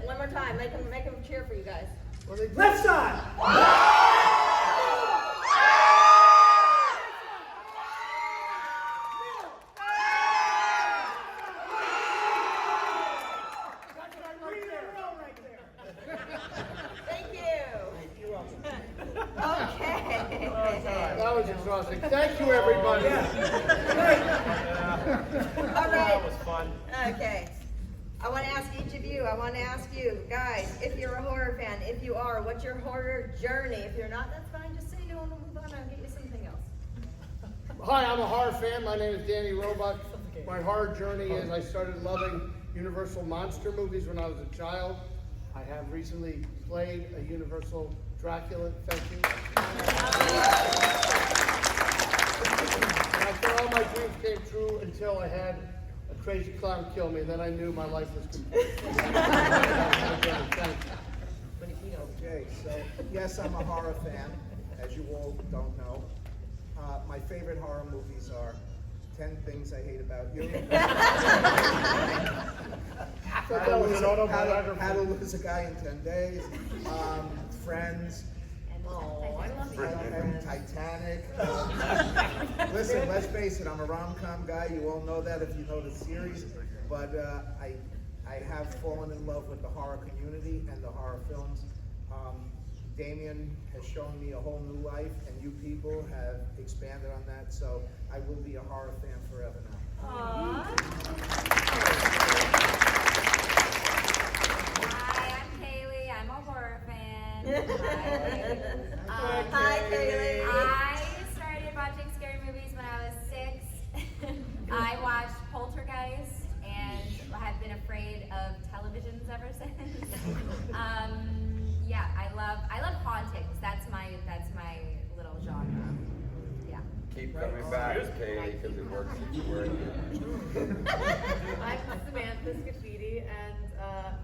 it one more time. Make them cheer for you guys. Left side! Thank you. You're welcome. Okay. That was exhausting. Thank you, everybody. All right. That was fun. Okay. I want to ask each of you, guys, if you're a horror fan, if you are, what's your horror journey? If you're not, that's fine. Just say no and we'll move on. I'll get you something else. Hi, I'm a horror fan. My name is Danny Roebuck. My horror journey is I started loving Universal monster movies when I was a child. I have recently played a Universal Dracula. Thank you. And I thought all my dreams came true until I had a crazy clown kill me. Then I knew my life was complete. Thank you. Okay, so yes, I'm a horror fan, as you all don't know. My favorite horror movies are 10 Things I Hate About You. How to Lose a Guy in 10 Days. Friends. And Titanic. Listen, let's face it, I'm a rom-com guy. You all know that if you know the series. But I have fallen in love with the horror community and the horror films. Damien has shown me a whole new life, and you people have expanded on that, so I will be a horror fan forever now. Aww. Hi, I'm Kailey. I'm a horror fan. Hi, Kailey. I started watching scary movies when I was 6. I watched Poltergeist, and have been afraid of televisions ever since. Yeah, I love hauntings. That's my little genre. Yeah. Keep coming back, Kailey, because it works each word. I'm Samantha Scaffidi, and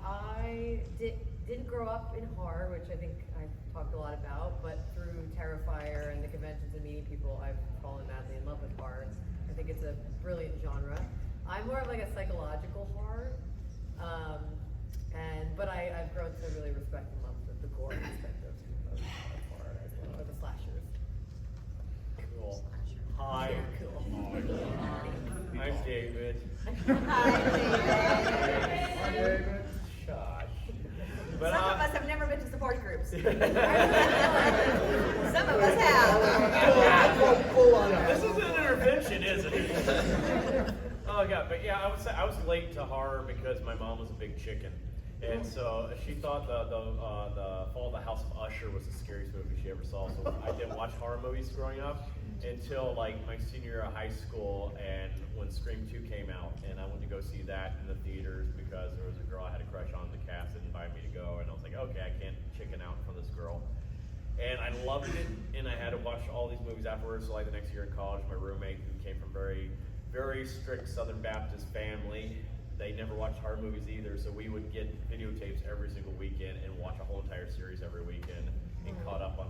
I didn't grow up in horror, which I think I've talked a lot about, but through Terrifier and the conventions and meeting people, I've fallen madly in love with horror. I think it's a brilliant genre. I'm more of like a psychological horror, but I've grown to really respect and love the gore aspect of horror as well, or the slashers. Cool. Hi. Cool. I'm David. Hi, David. Shush. But, Some of us have never been to support groups. Some of us have. Full on that. This is an intervention, isn't it? Oh god, but yeah, I was late to horror because my mom was a big chicken, and so she thought the Fall of the House of Usher was the scariest movie she ever saw. So I didn't watch horror movies growing up until like my senior year of high school, and when Scream 2 came out, and I went to go see that in the theaters because there was a girl I had a crush on in the cast that invited me to go, and I was like, okay, I can't chicken out from this girl. And I loved it, and I had to watch all these movies afterwards. So like the next year in college, my roommate, who came from very strict Southern Baptist family, they never watched horror movies either, so we would get videotapes every single weekend and watch a whole entire series every weekend and caught up on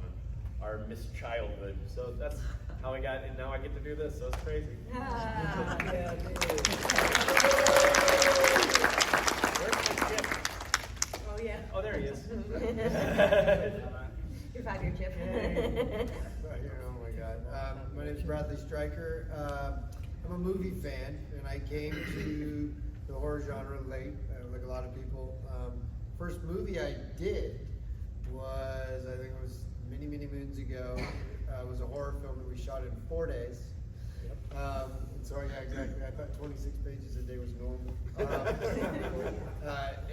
our missed childhood. So that's how I got, and now I get to do this, so it's crazy. Yeah, Where's my chip? Oh yeah. Oh, there he is. Your 5-year chip. Right here, oh my God. My name is Bradley Stryker. I'm a movie fan, and I came to the horror genre late, like a lot of people. First movie I did was, I think it was many moons ago. It was a horror film that we shot in 4 days. And so yeah, exactly. I thought 26 pages a day was normal.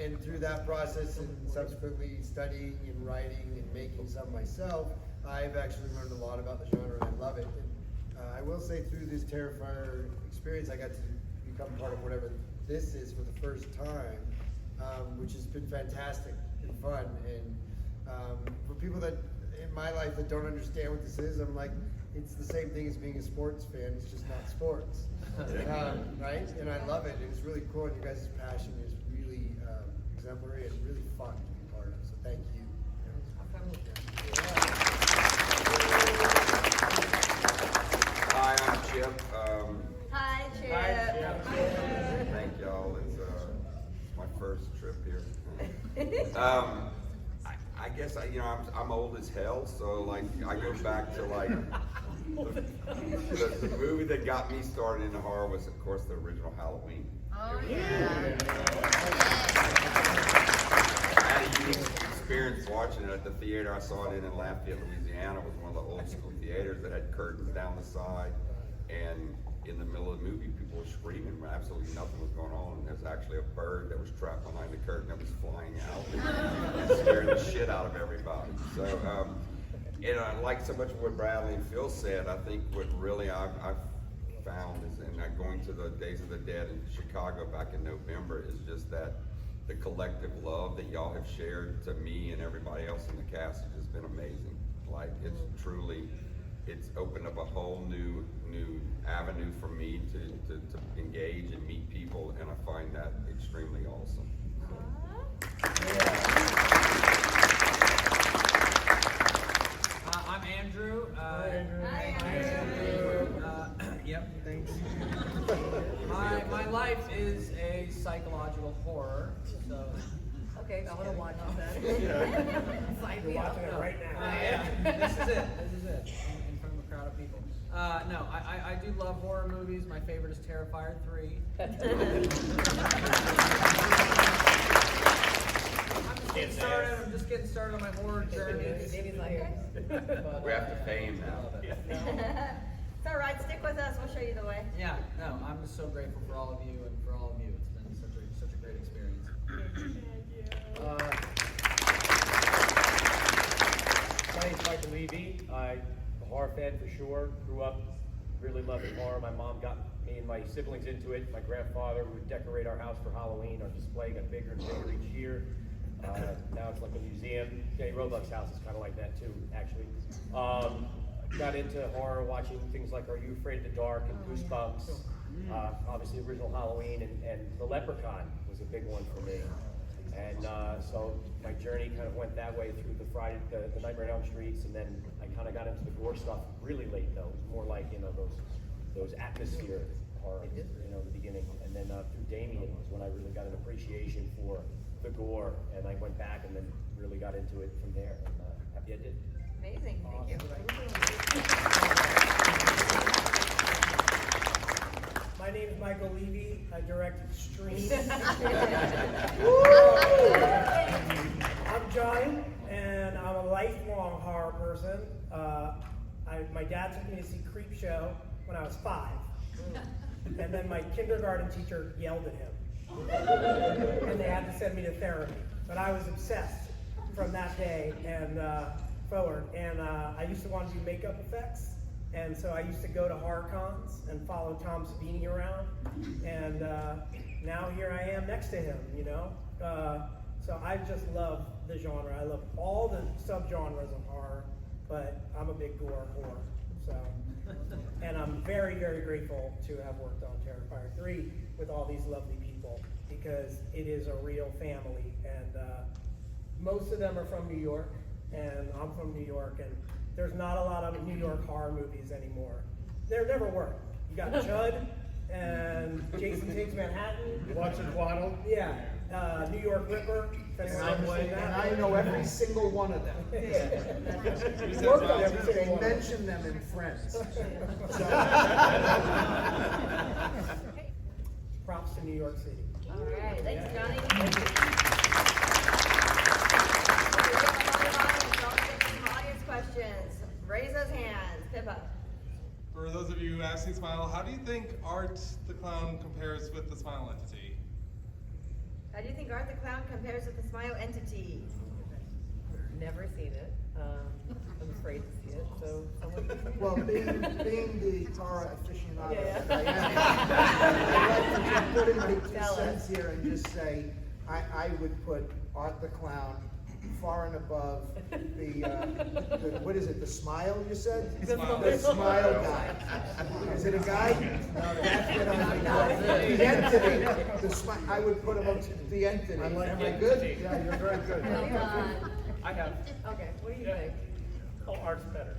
And through that process and subsequently studying and writing and making some myself, I've actually learned a lot about the genre and I love it. And, I will say through this Terrifier experience, I got to become part of whatever this is for the first time, which has been fantastic and fun. And for people that in my life that don't understand what this is, I'm like, it's the same thing as being a sports fan, it's just not sports, right? And I love it, and it's really cool, and you guys' passion is really exemplary and really fun to be part of, so thank you. Hi, I'm Chip. Hi, Chip. Hi, Chip. Thank y'all. It's my first trip here. I guess I'm old as hell, so like I go back to like the movie that got me started in horror was of course the original Halloween. Oh I yeah. had a unique experience watching it at the theater. I saw it in Lafayette, Louisiana. It was one of the old school theaters that had curtains down the side, and in the middle of the movie, people were screaming when absolutely nothing was going on. And there was actually a bird that was trapped behind the curtain that was flying out and scaring the shit out of everybody. So, and I like so much of what Bradley and Phil said. I think what really I've found is, and going to the Days of the Dead in Chicago back in November, is just that the collective love that y'all have shared to me and everybody else in the cast has just been amazing. Like, it's truly, it's opened up a whole new avenue for me to engage and meet people, and I find that extremely awesome. I'm Andrew. Hi, Andrew. Yep, thanks. My life is a psychological horror, so. Okay, I wanna watch that. Sign me up. Right now. This is it. In front of a crowd of people. No, I do love horror movies. My favorite is Terrifier 3. I'm just getting started on my horror journey. David's not here. We have to pay him now. It's all right. Stick with us. We'll show you the way. Yeah, no, I'm just so grateful for all of you and for all of you. It's been such a great experience. My name's Michael Leavy. I'm a horror fan for sure. Grew up really loving horror. My mom got me and my siblings into it. My grandfather would decorate our house for Halloween. Our display got bigger and bigger each year. Now it's like a museum. Danny Roebuck's house is kind of like that too, actually. Got into horror watching things like Are You Afraid of the Dark and Goosebumps. Obviously original Halloween and The Leprechaun was a big one for me. And so my journey kind of went that way through the Nightmare on Elm Streets, and then I kind of got into the gore stuff really late though. It was more like, those atmosphere horror, in the beginning. And then through Damien was when I really got an appreciation for the gore, and I went back and then really got into it from there, and happy I did. Amazing. Thank you. My name is Michael Leavy. I direct Extreme. I'm Johnny, and I'm a lifelong horror person. My dad took me to see Creepshow when I was 5. And then my kindergarten teacher yelled at him. And they had to send me to therapy. But I was obsessed from that day and forward. And I used to want to do makeup effects. And so I used to go to horror cons and follow Tom Savini around. And now here I am next to him, So I just love the genre. I love all the subgenres of horror, but I'm a big gore whore. So, and I'm very, very grateful to have worked on Terrifier 3 with all these lovely people, because it is a real family. And most of them are from New York, and I'm from New York, and there's not a lot of New York horror movies anymore. There never were. You got Judd and Jason Takes Manhattan. Watch it, Waddle. Yeah, New York Ripper. And I know every single one of them. We worked on every They single one. mention them in Friends. Props to New York City. All right. Thanks, Johnny. Audience questions. Raise those hands. Pippa. For those of you asking Smile, how do you think Art the Clown compares with the Smile entity? How do you think Art the Clown compares with the Smile entity? Never seen it. I'm afraid to see it, so someone. Well, being the horror aficionado Yeah. that I am, I'd like to just put in my 2 Tell us. cents here and just say, I would put Art the Clown far and above the what is it, the Smile you said? The Smile. The Smile guy. Is it a guy? No, that's what I'm The entity, the Smile, I would put him up to the entity. Am I good? Yeah, you're very good. I have. Okay, what do you think? Oh, Art's better.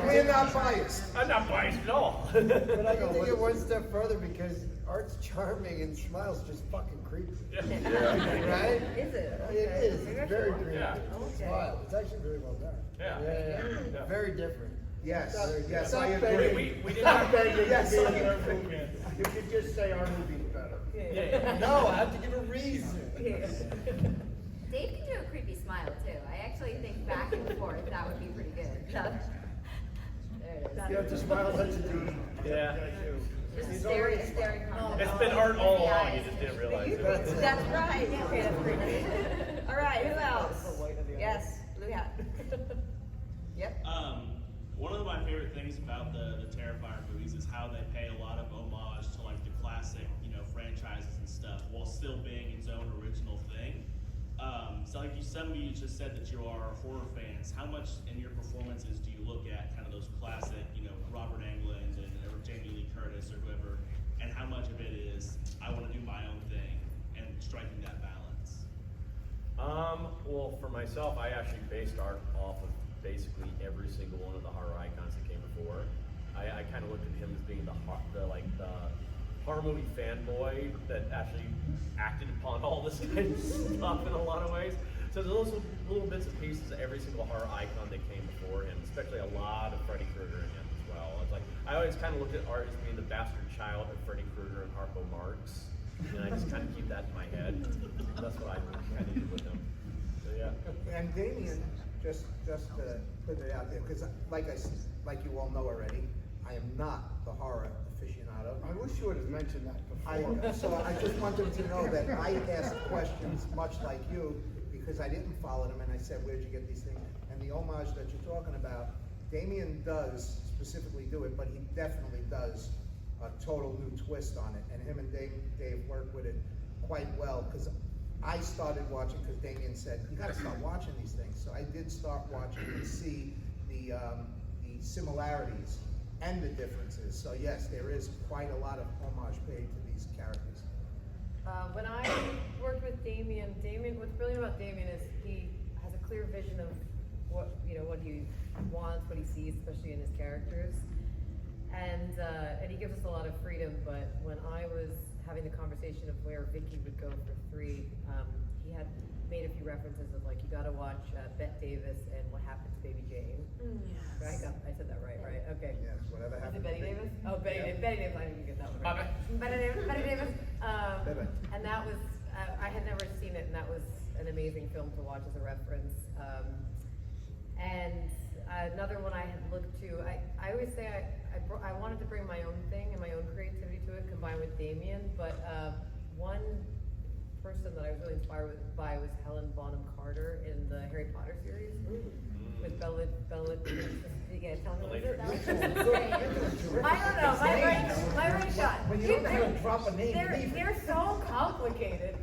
We're not biased. I'm not biased at all. But I can take it one step further because Art's charming and smiles just fucking creepy. Right? Is it? It is. Maybe I It's should very watch creepy. it. Okay. Smile. It's actually really well done. Yeah. Very different. Yes, Stop- yes, stop I begging. agree. We did Stop not. begging Yes, to I be in our agree. movie. You could just say our movie's better. Yeah. No, I have to give a reason. Dave can do a creepy smile too. I actually think back and forth that would be pretty good. There it is. You have to smile at the dude. Yeah. Just staring comment. It's been Art all along, you just didn't realize it. That's right. Okay, that's pretty. All right, who else? Yes, blue hat. Yep. One of my favorite things about the Terrifier movies is how they pay a lot of homage to like the classic, franchises and stuff, while still being its own original thing. So like some of you just said that you are horror fans. How much in your performances do you look at kind of those classic, Robert Englund or Jamie Lee Curtis or whoever, and how much of it is I want to do my own thing and striking that balance? Well, for myself, I actually based Art off of basically every single one of the horror icons that came before. I kind of looked at him as being the horror movie fanboy that actually acted upon all this kind of stuff in a lot of ways. So there's also little bits and pieces of every single horror icon that came before him, especially a lot of Freddy Krueger in him as well. It's like I always kind of looked at Art as being the bastard child of Freddy Krueger and Harpo Marx, and I just kind of keep that in my head. That's what I kind of did with him. So yeah. And Damien, just to put it out there, because like you all know already, I am not the horror aficionado. I wish you would have mentioned that before. So I just wanted to know that I asked questions much like you, because I didn't follow them, and I said, where'd you get these things? And the homage that you're talking about, Damien does specifically do it, but he definitely does a total new twist on it, and him and Dave work with it quite well, because I started watching because Damien said, you gotta start watching these things. So I did start watching and see the similarities and the differences. So yes, there is quite a lot of homage paid to these characters. When I worked with Damien, what's brilliant about Damien is he has a clear vision of what he wants, what he sees, especially in his characters. And he gives us a lot of freedom, but when I was having the conversation of where Vicky would go for 3, he had made a few references of like, you gotta watch Bette Davis and What Happened to Baby Jane. Yes. Right? I said that right? Okay. Yes, whatever Is happened. it Betty Davis? Oh, Betty Yep. Davis, I didn't get that one right. Betty Davis. And that was, I had never seen it, and that was an amazing film to watch as a reference. And another one I had looked to, I always say I wanted to bring my own thing and my own creativity to it, combined with Damien, but one person that I was really inspired by was Helen Bonham Carter in the Harry Potter series with Bella. Yeah, tell me what it is. I don't know. My brain shot. When you don't know how to drop a name, leave it. They're so complicated.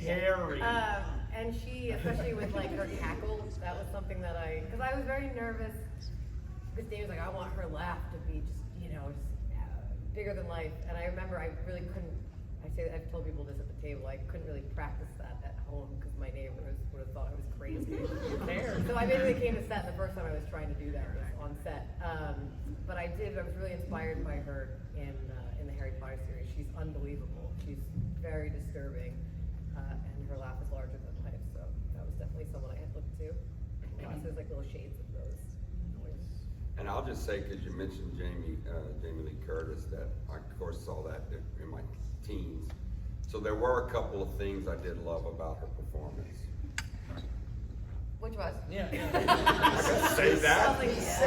Harry. And she, especially with like her cackle, that was something that because I was very nervous. Because Dave was like, I want her laugh to be just bigger than life. And I remember I really couldn't. I've told people this at the table. I couldn't really practice that at home because my neighbors would have thought I was crazy. So I basically came to set the first time I was trying to do that was on set. But I was really inspired by her in the Harry Potter series. She's unbelievable. She's very disturbing, and her laugh is larger than life. So that was definitely someone I had looked to. So there's like little shades of those. And I'll just say, because you mentioned Jamie Lee Curtis, that I of course saw that in my teens. So there were a couple of things I did love about her performance. Which was? Yeah. Say that.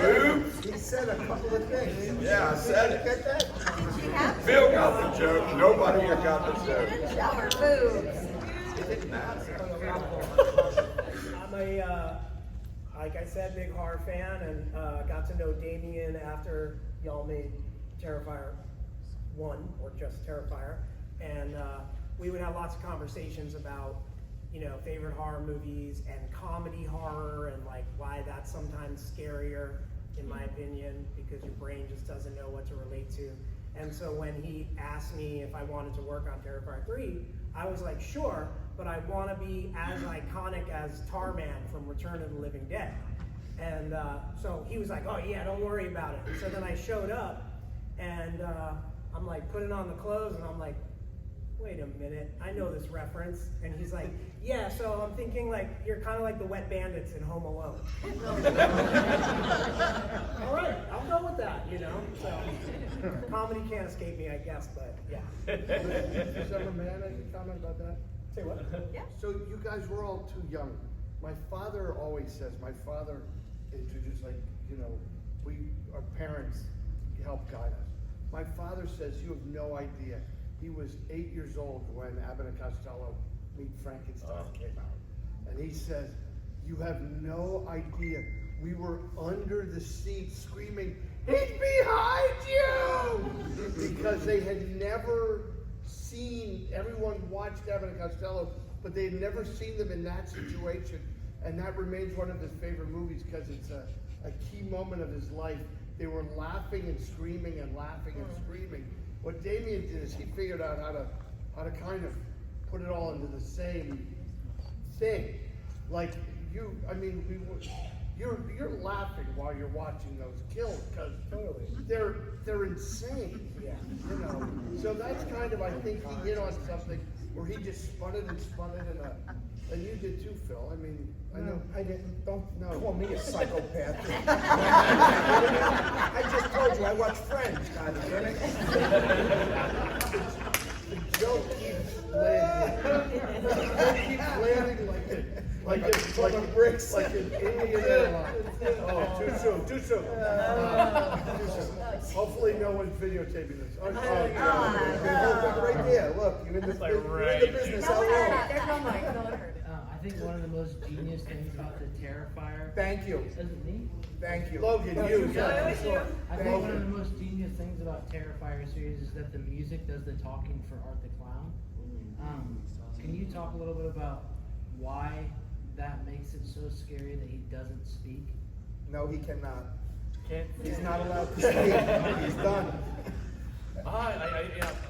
Oops. He said a couple of things. Yeah, I said it. Get that? Did she have to? Phil got the joke. Nobody here got the joke. Didn't show her boobs. It didn't matter. I'm like I said, big horror fan, and got to know Damien after y'all made Terrifier 1, or just Terrifier, and we would have lots of conversations about, favorite horror movies and comedy horror, and like why that's sometimes scarier, in my opinion, because your brain just doesn't know what to relate to. And so when he asked me if I wanted to work on Terrifier 3, I was like, sure, but I want to be as iconic as Tarman from Return of the Living Dead. And so he was like, oh yeah, don't worry about it. And so then I showed up, and I'm like putting on the clothes, and I'm like, wait a minute, I know this reference. And he's like, yeah, so I'm thinking like, you're kind of like the wet bandits in Home Alone. All right, I'll go with that, you know? So, comedy can't escape me, I guess, but yeah. Seven man, I can comment about that. Say what? Yeah. So you guys were all too young. My father always says, my father introduced, like, you know, our parents help guide us. My father says, you have no idea. He was 8 years old when Abbott and Costello Meet Frankenstein came out. And he says, you have no idea. We were under the seat screaming, he's behind you! Because they had never seen, everyone watched Abbott and Costello, but they had never seen them in that situation. And that remains one of his favorite movies because it's a key moment of his life. They were laughing and screaming and laughing and screaming. What Damien did is he figured out how to kind of put it all into the same thing. Like you're laughing while you're watching those kills because they're insane. Yeah. You know. So that's kind of, I think he hit on something where he just spun it and you did too, Phil. I mean, I know. I didn't. Don't call me a psychopath. I just told you I watch Friends, God damn it. The joke keeps landing. It keeps landing like a bricks, like an Indian airline. Oh, too soon. Too soon. Hopefully, no one's videotaping this. Right there. Look, you're in the business. How long? There's no mic. No one heard it. I think one of the most genius things about the Terrifier. Thank you. Is it me? Thank you. Logan, you. I think one of the most genius things about Terrifier series is that the music does the talking for Art the Clown. Can you talk a little bit about why that makes it so scary that he doesn't speak? No, he cannot. Can't. He's not allowed to speak. He's done.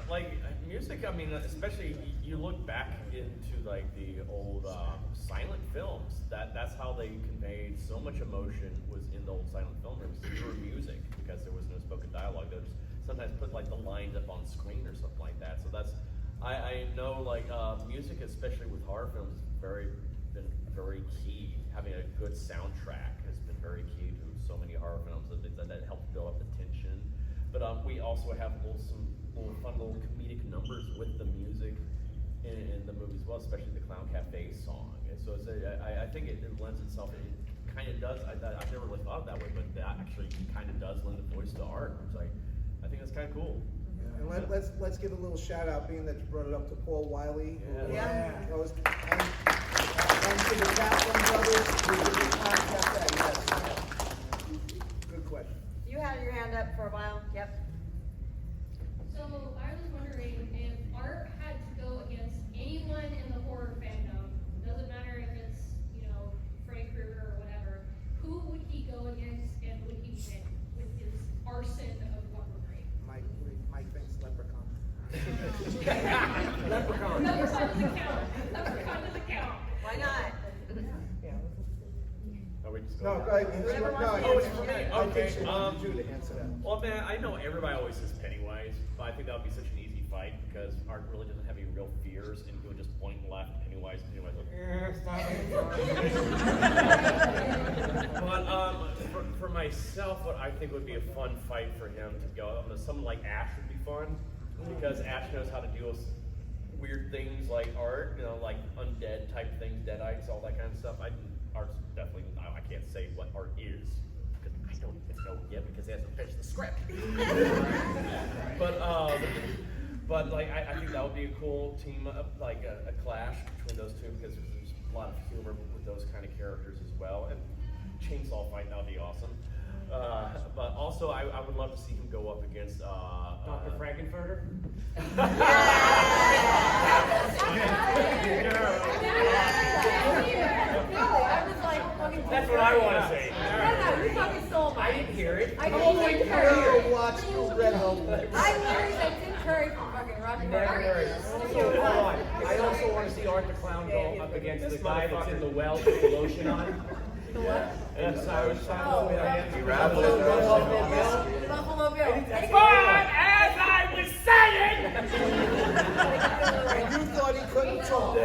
Like music. I mean, especially you look back into like the old silent films. That's how they conveyed so much emotion was in the old silent film rooms through music because there was no spoken dialogue. They would sometimes put like the lines up on screen or something like that. So that's I know like music, especially with horror films, been very key. Having a good soundtrack has been very key to so many horror films that help build up the tension. But we also have some fun little comedic numbers with the music in the movie as well, especially the Clown Cafe song. And so I think it lends itself. It kind of does. I've never really thought of that way, but that actually kind of does lend a voice to art. It's like I think that's kind of cool. And let's give a little shout out, being that you brought it up, to Paul Wiley. And to the Kaplan brothers who did the Clown Cafe. Yes. Good question. You had your hand up for a while. Yep. So I was wondering if Art had to go against anyone in the horror fandom, doesn't matter if it's, Freddy Krueger or whatever, who would he go against and would he win with his arson of weaponry? Mike thinks Leprechaun. Leprechaun. Leprechaun doesn't count. Leprechaun doesn't count. Why not? Are we just No, going? go ahead. Oh, it's for me. I think Okay. she wanted you to answer that. Well, man, I know everybody always says Pennywise, but I think that would be such an easy fight because Art really doesn't have any real fears, and he would just point and laugh at Pennywise. Pennywise would. But for myself, what I think would be a fun fight for him to go, someone like Ash would be fun because Ash knows how to deal with weird things like Art, like undead type things, deadites, all that kind of stuff. Art's definitely, I can't say what Art is, because I don't even know yet because he hasn't finished the script. But like, I think that would be a cool team up, like a clash between those two, because there's a lot of humor with those kind of characters as well. And chainsaw fight, that would be awesome. But also, I would love to see him go up against Dr. Frankenfurter? That's what I want to say. No, you fucking stole mine. I didn't hear it. I didn't hear it. Watch Red Hope. I literally said Tim Curry from fucking Rocky Never Horror. heard it. So, hold on. I also want to see Art the Clown go up against This the guy that's in the motherfucker. well with the lotion on? The what? And so, He rattled it up. Buffalo Bill. but as I was saying, And you thought he couldn't talk.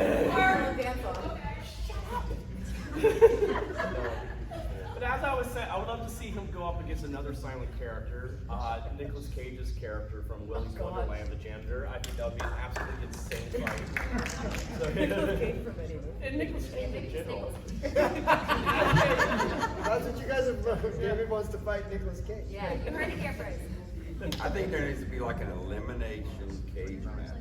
But as I was saying, I would love to see him go up against another silent character, Nicolas Cage's character from Willy's Wonderland, the janitor. I think that would be an absolutely insane fight. So, Nicolas Cage from any movie. and Nicolas Cage in general. That's what you guys have. David wants to fight Nicolas Cage. Yeah, you heard it here first. I think there needs to be like an elimination cage match.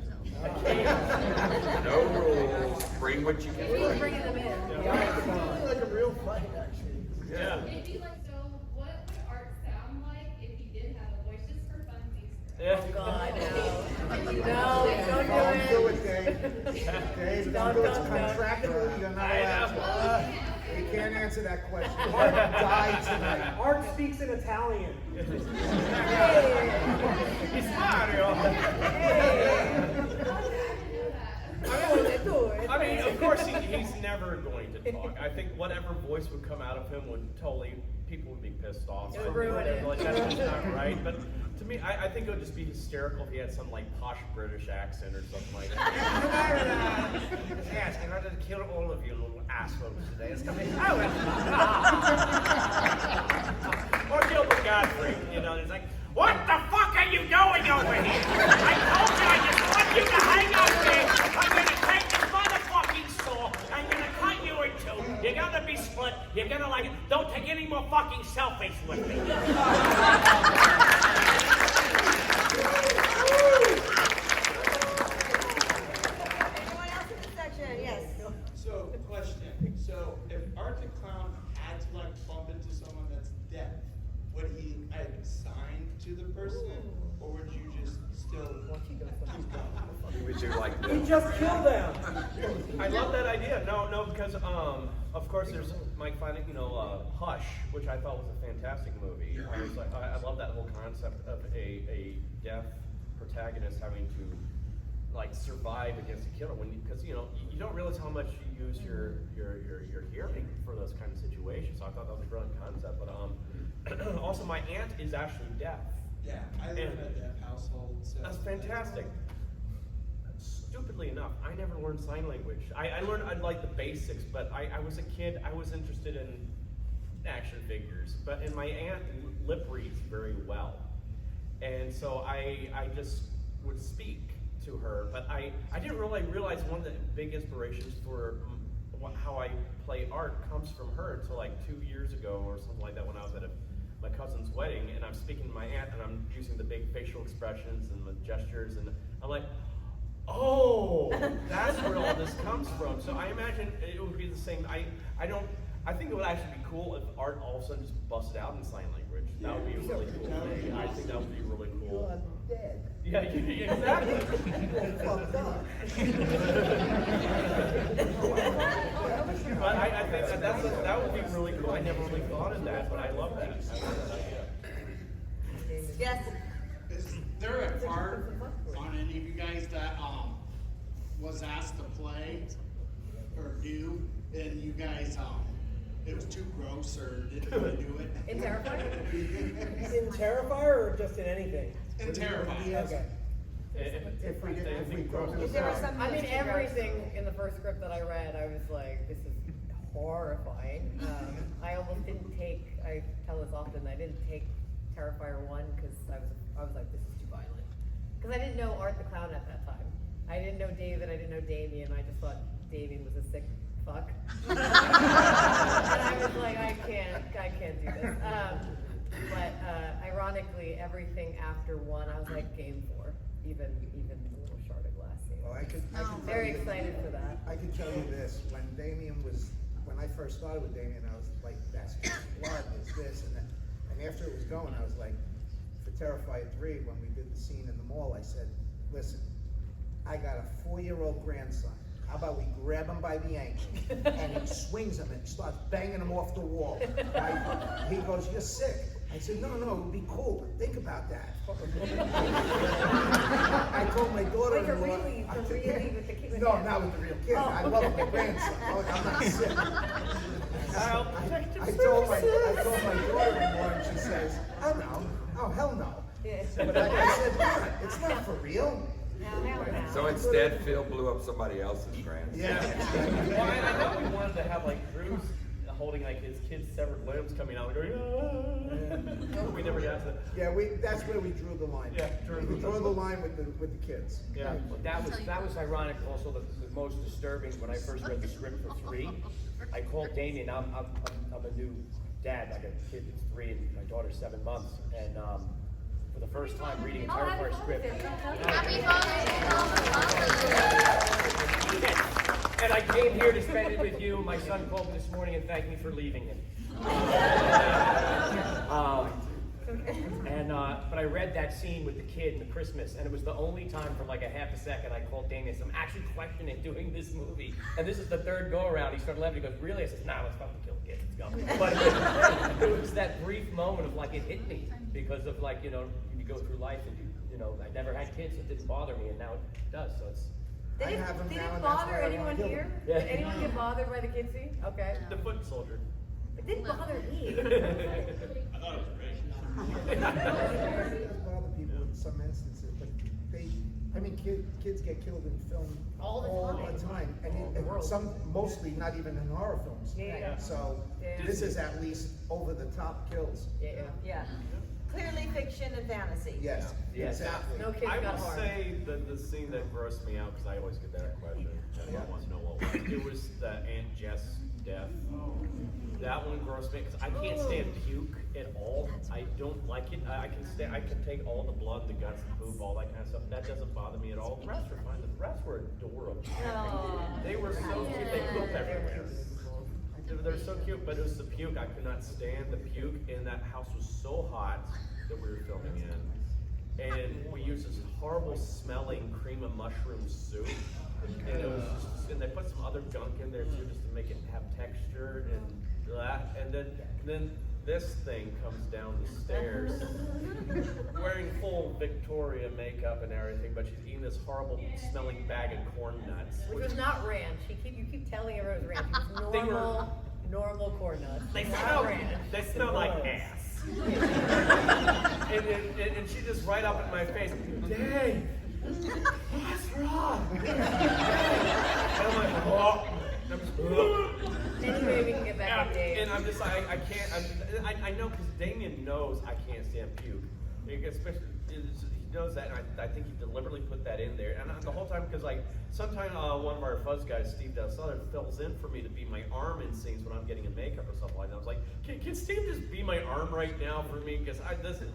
No rules, bring what you can He's bring. bringing them in. Yeah, like a real fight, actually. Yeah. It'd be like, so what would Art sound like if he did have a voice, just for funsies? Yeah. Oh God, no. No, Don't don't do do it, it. Dave. Dave, Don't, don't do it. It's don't. contractual. You're not I allowed know. to. We can't answer that question. Art died tonight. Art speaks in Italian. He's Mario. I mean, of course, he's never going to talk. I think whatever voice would come out of him would totally, people would be pissed off. It would ruin it. Like, that's just not right. But to me, I think it would just be hysterical if he had some like posh British accent or something like that. Yes, I'm going to kill all of you little assholes today. It's coming. Or Gilbert Godfrey, you know, he's like, what the fuck are you doing over here? I told you I just want you to hang out there. I'm gonna take this motherfucking saw. I'm gonna cut you in two. You're gonna be split. You're gonna like it. Don't take any more fucking selfies with me. Anyone else in this section? Yes. So, question. So, if Art the Clown had to like bump into someone that's deaf, would he like sign to the person, or would you just still keep going? Would you like You just kill them. I love that idea. No, because of course there's Mike Flanagan, Hush, which I thought was a fantastic movie. I was like, I love that whole concept of a deaf protagonist having to like survive against a killer because you don't realize how much you use your hearing for those kind of situations. So I thought that was a brilliant concept. But also my aunt is actually deaf. Yeah, I live in a deaf household. So That's fantastic. Stupidly enough, I never learned sign language. I learned like the basics, but I was a kid. I was interested in action figures, and my aunt lip reads very well, and so I just would speak to her. But I didn't really realize one of the big inspirations for how I play art comes from her until like 2 years ago or something like that when I was at my cousin's wedding, and I'm speaking to my aunt, and I'm using the big facial expressions and the gestures, and I'm like, oh, that's where all this comes from. So I imagine it would be the same. I think it would actually be cool if Art all of a sudden just busted out in sign language. That would be really cool. I think that would be really cool. I'm dead. Yeah, exactly. But I think that would be really cool. I never really thought of that, but I love that. I love that idea. Yes. is there a part on any of you guys that was asked to play or do, and you guys it was too gross or didn't want to do it? In Terrifier? In Terrifier or just in anything? In Terrifier. Okay. If we go to If there was some I mean, mystery everything in the first script that I read, I was like, this is horrifying. I almost didn't take, I tell this often, I didn't take Terrifier 1 because I was like, this is too violent. Because I didn't know Art the Clown at that time. I didn't know David, I didn't know Damien, I just thought Damien was a sick fuck. And I was like, I can't do this. But ironically, everything after 1, I was like, game 4. Even the little shard of glass scene. Well, I could Very excited for that. I can tell you this, when I first started with Damien, I was like, that's just blood, it's this and that. And after it was going, I was like, for Terrifier 3, when we did the scene in the mall, I said, listen, I got a 4-year-old grandson. How about we grab him by the ankle, and he swings him and starts banging him off the wall. He goes, you're sick. I I said, no, it would be cool. Think about that. I told my daughter-in-law. Wait, for really with the kids? No, not with the real kid. I love my grandson. I'm not sick. I told my daughter-in-law, and she says, oh no, oh hell no. But I said, what? It's not for real. So instead, Phil blew up somebody else's grandson. Yeah. Well, I know we wanted to have like Drew's holding like his kid's severed limbs coming out, going, we never got to. Yeah, that's where we drew the line. Yeah, we drew the line with the kids. Yeah, well, that was ironic. Also, the most disturbing when I first read the script for 3. I called Damien. I'm a new dad. I got a kid that's 3 and my daughter's 7 months, and for the first time reading a Terrifier script. Happy And I came here to spend it with you. My son called me this morning and thanked me for leaving him. But I read that scene with the kid in the Christmas, and it was the only time for like a half a second I called Damien. I'm actually questioning doing this movie, and this is the 3rd go around. He started laughing. He goes, "Really?" I said, "Nah, let's fucking kill the kid. Let's go." But it was that brief moment of like it hit me because of like you go through life and you know I never had kids, so it didn't bother me, and now it does. So it's. Did it bother anyone here? Yeah. Did anyone get bothered by the kid scene? Okay. The foot soldier. It didn't bother me. I thought it was great. It does bother people in some instances, but kids get killed in film All the time. and mostly not even in horror films. Yeah. So this is at least over the top kills. Yeah. Clearly fiction and fantasy. Yes, exactly. No kids I got will harmed. say the scene that grossed me out, because I always get that question, and I want to know what it was. It was the Aunt Jess death. That one grossed me, because I can't stand puke at all. I don't like it. I can take all the blood, the guts, the poop, all that kind of stuff. That doesn't bother me at all. The rest are fine. The rest were adorable. They were so cute. They pooped everywhere. They're so cute, but it was the puke. I could not stand the puke, and that house was so hot that we were filming in. And we used this horrible smelling cream of mushroom soup. And it was just, and they put some other gunk in there too, just to make it have texture and that. And then this thing comes down the stairs, wearing full Victoria makeup and everything, but she's eating this horrible smelling bag of corn nuts. Which was not ranch. You keep telling everyone it was ranch. It was normal corn nuts. They Not smell like ass. and she just right up in my face, Dave, what's wrong? And I'm like, oh. Anyway, we can get back on Dave. And I'm just like, I can't, I know because Damien knows I can't stand puke. Especially, he knows that, and I think he deliberately put that in there. And the whole time, because like, sometimes one of our fuzz guys, Steve Down Southern, fills in for me to be my arm in scenes when I'm getting in makeup or something like that. I was like, can Steve just be my arm right now for me? Because this is,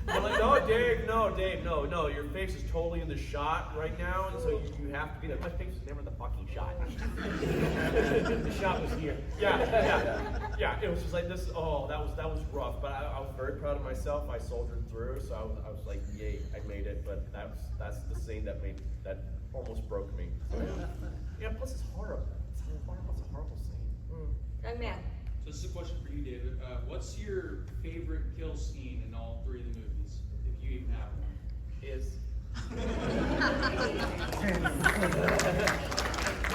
I'm like, no, Dave, no, your face is totally in the shot right now, and so you have to be there. My face was never in the fucking shot. The shot was here. Yeah, it was just like this, that was rough, but I was very proud of myself. I soldiered through, so I was like, yay, I made it, but that's the scene that almost broke me. So, yeah, plus it's horrible. It's a horrible scene. Young man. So this is a question for you, David. What's your favorite kill scene in all 3 of the movies, if you even have one?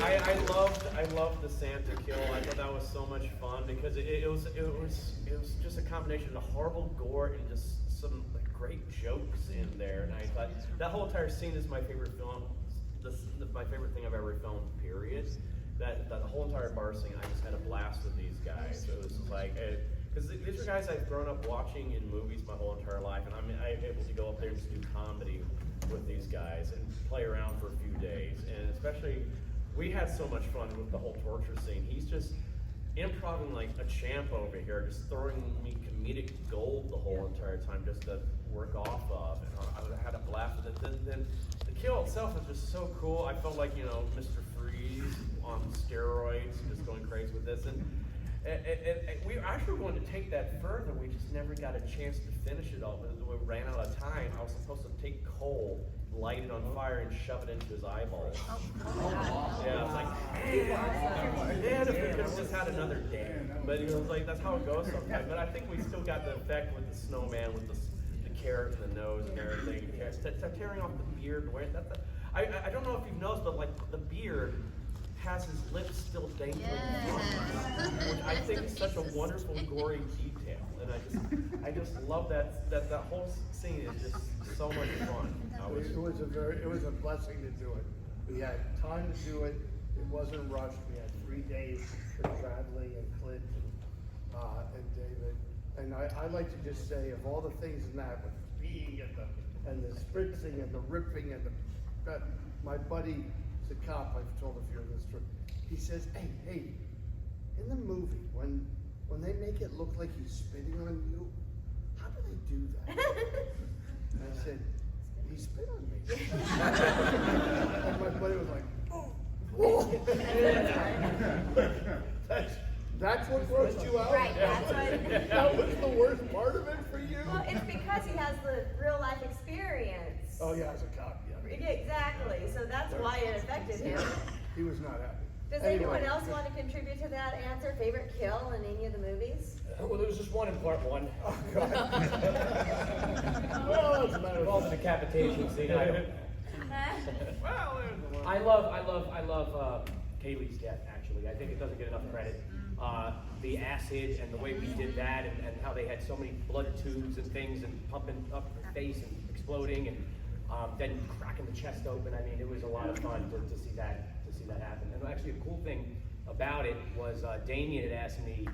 I loved the Santa kill. I thought that was so much fun because it was just a combination of horrible gore and just some great jokes in there. And I thought that whole entire scene is my favorite film. My favorite thing I've ever filmed. Period. That whole entire bar scene, I just had a blast with these guys. So it was just like, because these are guys I've grown up watching in movies my whole entire life, and I'm able to go up there and just do comedy with these guys and play around for a few days. And especially, we had so much fun with the whole torture scene. He's just improvising like a champ over here, just throwing me comedic gold the whole entire time just to work off of. And I had a blast with it. Then the kill itself was just so cool. I felt like, Mr. Freeze on steroids, just going crazy with this. And we actually were going to take that further. We just never got a chance to finish it all. We ran out of time. I was supposed to take coal, light it on fire, and shove it into his eyeballs. Yeah, I was like, And if we could have just had another day. But it was like, that's how it goes sometimes. But I think we still got the effect with the snowman, with the carrot and the nose and everything. Tearing off the beard. I don't know if you've noticed, but like the beard has his lips still dangling, which I think is such a wonderful, gory detail. And I just love that whole scene is just so much fun. It was a blessing to do it. We had time to do it. It wasn't rushed. We had 3 days for Bradley and Clint and David. And I like to just say, of all the things in that, with the being and the spritzing and the ripping and my buddy, the cop, I've told a few of this story. He says, hey, in the movie, when they make it look like he's spitting on you, how do they do that? And I said, he spit on me. And my buddy was like, oh. That's what grossed you out? Right, that's what. That was the worst part of it for you? Well, it's because he has the real life experience. Oh, yeah, as a cop, yeah. Yeah, exactly. So that's why it affected him. He was not happy. Does anyone else want to contribute to that answer? Favorite kill in any of the movies? Well, there was just one in part one. Oh, God. Well, it's a matter of all the decapitation scene. I love Kailey's death, actually. I think it doesn't get enough credit. The acid and the way we did that, and how they had so many blood tubes and things and pumping up her face and exploding, and then cracking the chest open. I mean, it was a lot of fun to see that happen. And actually, a cool thing about it was Damien had asked me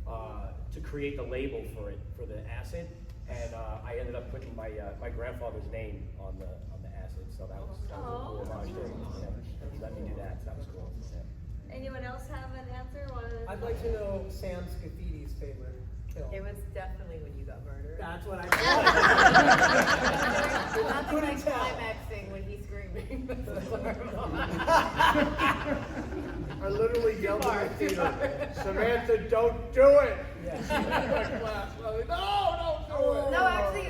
to create the label for the acid, and I ended up putting my grandfather's name on the acid. So that was a cool homage to him. Let me do that. So that was cool. Yeah. Anyone else have an answer? I'd like to know Sam Scaffidi's favorite kill. It was definitely when you got murdered. That's what I thought. Not the like climaxing when he's screaming. I literally yelled in the theater, Samantha, don't do it! Yeah. No, don't do it! No, actually,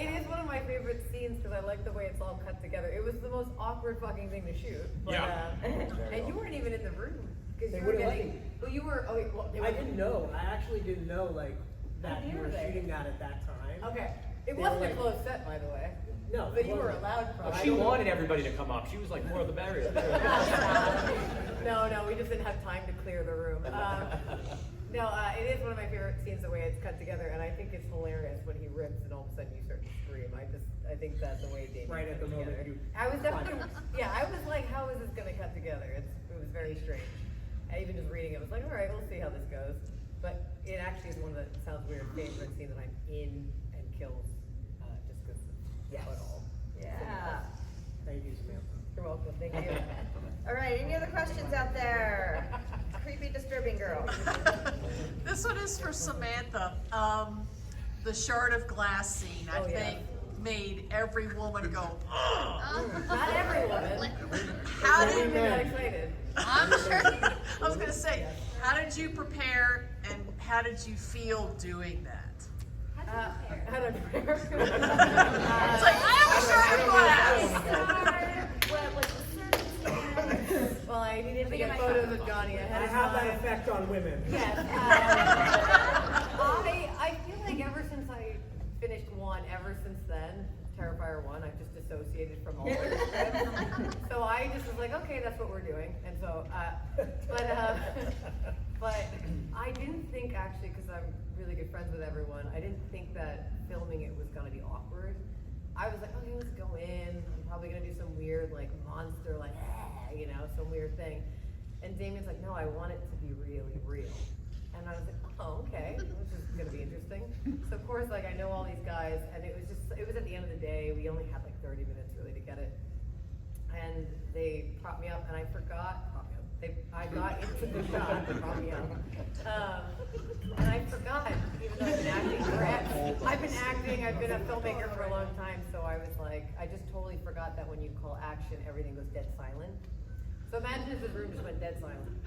it is one of my favorite scenes because I like the way it's all cut together. It was the most awkward fucking thing to shoot. But, and you weren't even in the room. They wouldn't let me. Well, you were, okay, well, I didn't know. I actually didn't know, like, that you were shooting that at that time. Okay. It They wasn't were a like- close set, by the way. No. But you were allowed Oh, from. she wanted everybody to come up. She was like more of the barrier. No, we just didn't have time to clear the room. It is one of my favorite scenes, the way it's cut together, and I think it's hilarious when he rips and all of a sudden you start to scream. I think that's the way Damien Right at the cut moment together. you. I was definitely, I was like, how is this gonna cut together? It was very strange. I even just reading it, I was like, all right, we'll see how this goes. But it actually is one of the, sounds weird, favorite scenes that I'm in and kills, just because of it all. Yeah. Thank you, Samantha. You're welcome, thank you. All right, any other questions out there? Creepy, disturbing girl. This one is for Samantha. The shard of glass scene, I think, made every woman go, oh. Not every woman. How Some did women got excited. I'm sure. I was gonna say, how did you prepare and how did you feel doing that? How to prepare? It's like, I'm sure everyone has. Well, I needed to get photos of Johnny ahead I of have that time. effect on women. Yes. I feel like ever since I finished one, ever since then, Terrifier 1, I've just dissociated from all of it. So I just was like, okay, that's what we're doing. And so, but I didn't think actually, because I'm really good friends with everyone, I didn't think that filming it was going to be awkward. I was like, okay, let's go in. I'm probably going to do some weird, like, monster, like, some weird thing. And Damien's like, no, I want it to be really real. And I was like, oh, okay, this is going to be interesting. So, of course, like, I know all these guys, and it was at the end of the day. We only had, like, 30 minutes, really, to get it. And they propped me up, and I forgot. I got into the shot, they propped me up. And I forgot, even though I've been acting I've been a filmmaker for a long time, so I was like, I just totally forgot that when you call action, everything goes dead silent. So imagine if this room just went dead silent.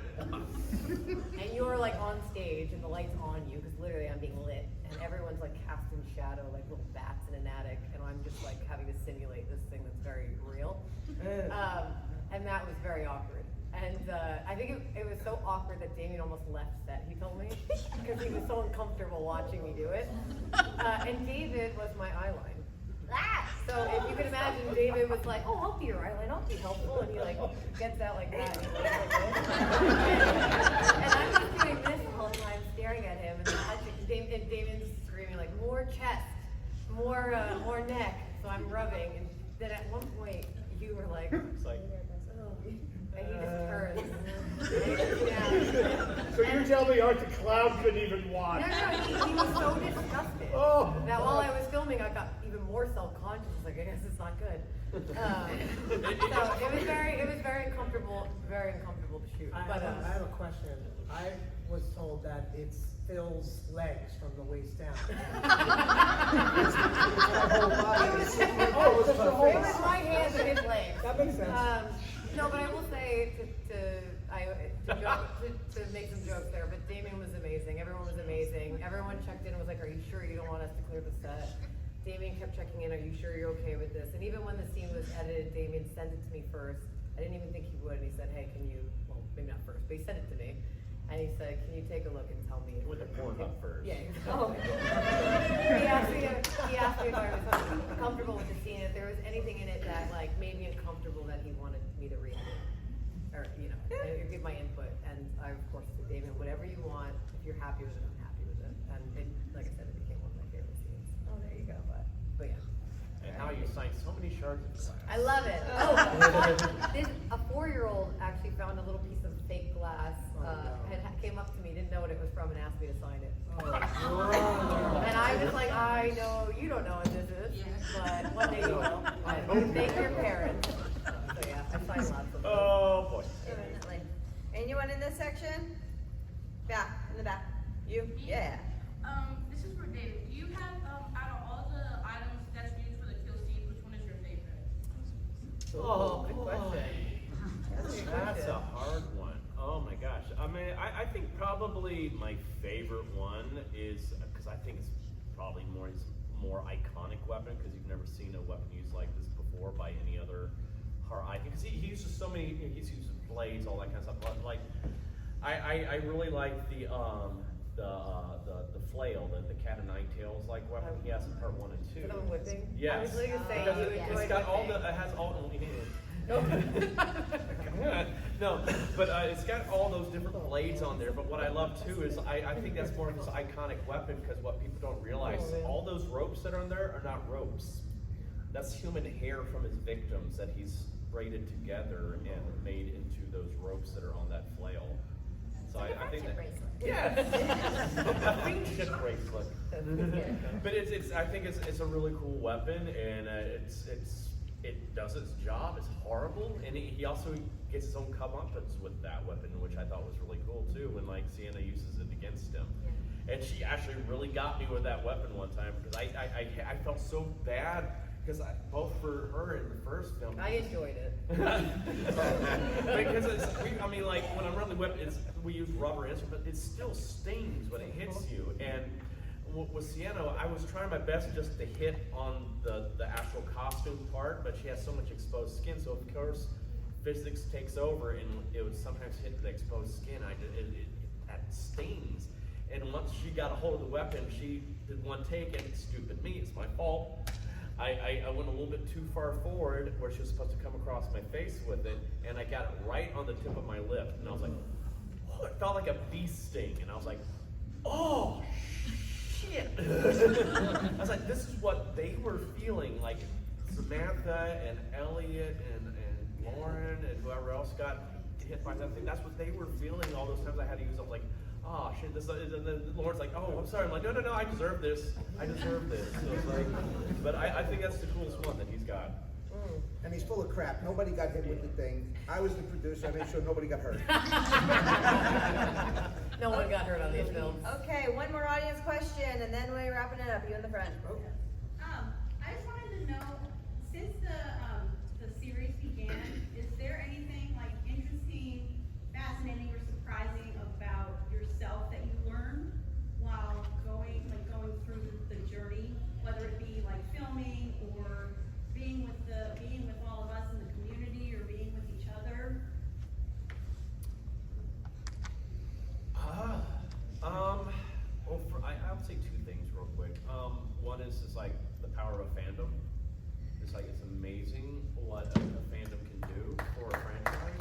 And you're like on stage and the light's on you, because literally I'm being lit, and everyone's like cast in shadow, like little bats in an attic, and I'm just like having to simulate this thing that's very real. And that was very awkward. And I think it was so awkward that Damien almost left set, he told me, because he was so uncomfortable watching me do it. And David was my eyeline. So if you can imagine, David was like, oh, I'll be your eyeline, I'll be helpful. And he like gets out like that. And, like and I'm just doing this the whole time, staring at him. And David's screaming like, more chest, more neck. So I'm rubbing. And then at one point, you were like, It's like, and he just turns. So you're telling me Art the Clown couldn't even watch? No, he was so disgusted. Oh. That while I was filming, I got even more self-conscious. Like, I guess it's not good. So it was very uncomfortable to shoot. I have a question. I was told that it's Phil's legs from the waist down. It was my hands and his legs. That makes sense. No, but I will say to make some jokes there, but Damien was amazing. Everyone was amazing. Everyone checked in and was like, are you sure you don't want us to clear the set? Damien kept checking in, are you sure you're okay with this? And even when the scene was edited, Damien sent it to me first. I didn't even think he would, and he said, hey, can you, well, maybe not first, but he sent it to me. And he said, can you take a look and tell me? with the porn up first. Yeah. Oh. He asked me if I was comfortable with the scene, if there was anything in it that like made me uncomfortable that he wanted me to read it. Or, give my input. And I, of course, said, Damien, whatever you want, if you're happy with it, I'm happy with it. And it, like I said, it became one of my favorite scenes. Oh, there you go. But yeah. And how you signed so many shards of glass. I love it. A 4-year-old actually found a little piece of fake glass, came up to me, didn't know what it was from, and asked me to sign it. And I was like, I know you don't know what this is, but one day you will. Thank your parents. So yeah, I signed lots of them. Oh boy. Definitely. Anyone in this section? Back, in the back. You? Yeah. This is for David. Do you have, out of all the items that's used for the kill scene, which one is your favorite? Oh, good question. That's a hard one. Oh my gosh. I mean, I think probably my favorite one is, because I think it's probably more iconic weapon, because you've never seen a weapon used like this before by any other horror icon. Because he uses so many, he's used blades, all that kind of stuff. But like, I really like the flail, the cat o' nine tails like weapon he has in part 1 and 2. Is it on whipping? Yes. I was literally saying Because you it's enjoyed got all whipping. the, it has all, no, but it's got all those different blades on there. But what I love too is I think that's more of his iconic weapon, because what people don't realize, all those ropes that are on there are not ropes. That's human hair from his victims that he's braided together and made into those ropes that are on that flail. So I think that, yes, a friendship bracelet. But I think it's a really cool weapon, and it does its job. It's horrible, and he also gets his own comeuppance with that weapon, which I thought was really cool too. When like Sienna uses it against him, and she actually really got me with that weapon one time, because I felt so bad. Because both for her in the first film, I enjoyed it. Because like when I'm running the whip, we use rubber instruments, but it still stings when it hits you. And with Sienna, I was trying my best just to hit on the actual costume part, but she has so much exposed skin, so of course physics takes over, and it would sometimes hit the exposed skin. That stings. And once she got a hold of the weapon, she did one take, and stupid me, it's my fault. I went a little bit too far forward where she was supposed to come across my face with it, and I got it right on the tip of my lip, and I was like, oh, it felt like a bee sting, and I was like, oh, shit. I was like, this is what they were feeling, like Samantha and Elliot and Lauren and whoever else got hit by that thing. That's what they were feeling all those times I had to use. I was like, oh shit, and then Lauren's like, oh, I'm sorry. I'm like, no, I deserve this. I deserve this. So it's like, but I think that's the coolest one that he's got. And he's full of crap. Nobody got hit with the thing. I was the producer. I made sure nobody got hurt. No one got hurt on these films. Okay, one more audience question, and then we're wrapping it up. You in the front. I just wanted to know, since the series began, is there anything like interesting, fascinating, or surprising about yourself that you learned while going through the journey, whether it be like filming or being with all of us in the community or being with each other? what a fandom can do for a franchise.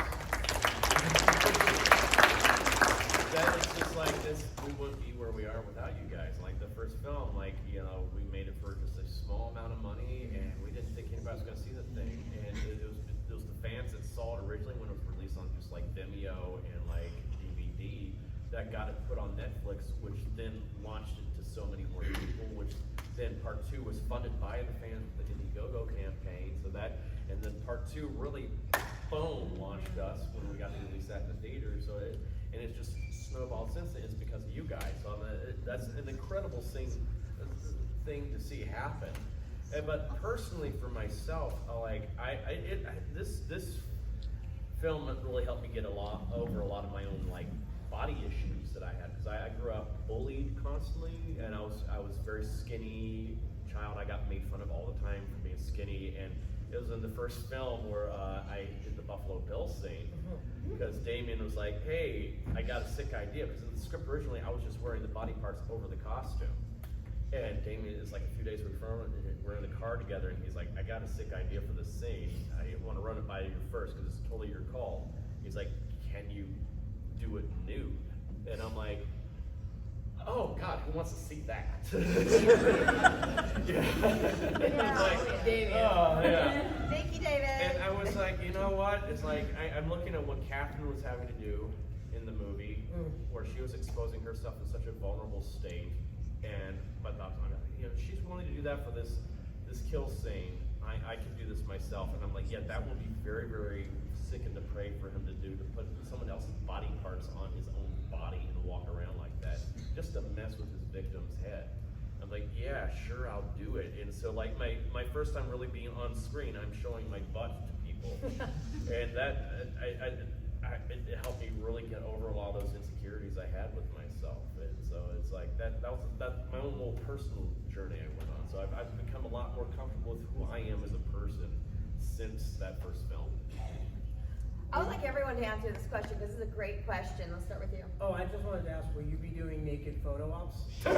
That it's just like this, we wouldn't be where we are without you guys. Like the first film, like, you know, we made it for just a small amount of money, and we didn't think anybody was gonna see the thing. And it was the fans that saw it originally when it was released on just like Vimeo and like DVD that got it put on Netflix, which then launched it to so many more people, which then part 2 was funded by the fans with the Indiegogo campaign. So that, and then part 2 really, boom, launched us when we got to release that in the theater. So and it's just snowballed since then. It's because of you guys. So that's an incredible thing to see happen. But personally, for myself, this film really helped me get over a lot of my own like body issues that I had, because I grew up bullied constantly, and I was a very skinny child. I got made fun of all the time for being skinny, and it was in the first film where I did the Buffalo Bill scene, because Damien was like, hey, I got a sick idea, because in the script originally I was just wearing the body parts over the costume. And Damien is like a few days before, we're in the car together, and he's like, I got a sick idea for this scene. I want to run it by you first, because it's totally your call. He's like, can you do it nude? And I'm like, oh God, who wants to see that? Yeah. Like, David. oh, yeah. Thank you, David. And I was like, you know what? It's like, I'm looking at what Catherine was having to do in the movie, where she was exposing herself in such a vulnerable state. And my thoughts on it, you know, she's willing to do that for this kill scene. I can do this myself. And I'm like, yeah, that will be very, very sick and depraved for him to do, to put someone else's body parts on his own body and walk around like that, just to mess with his victim's head. I'm like, yeah, sure, I'll do it. And so like my first time really being on screen, I'm showing my butt to people. And that, it helped me really get over a lot of those insecurities I had with myself. And so it's like, that was my own little personal journey I went on. So I've become a lot more comfortable with who I am as a person since that first film. I would like everyone to answer this question, because this is a great question. Let's start with you. Oh, I just wanted to ask, will you be doing naked photo ops? I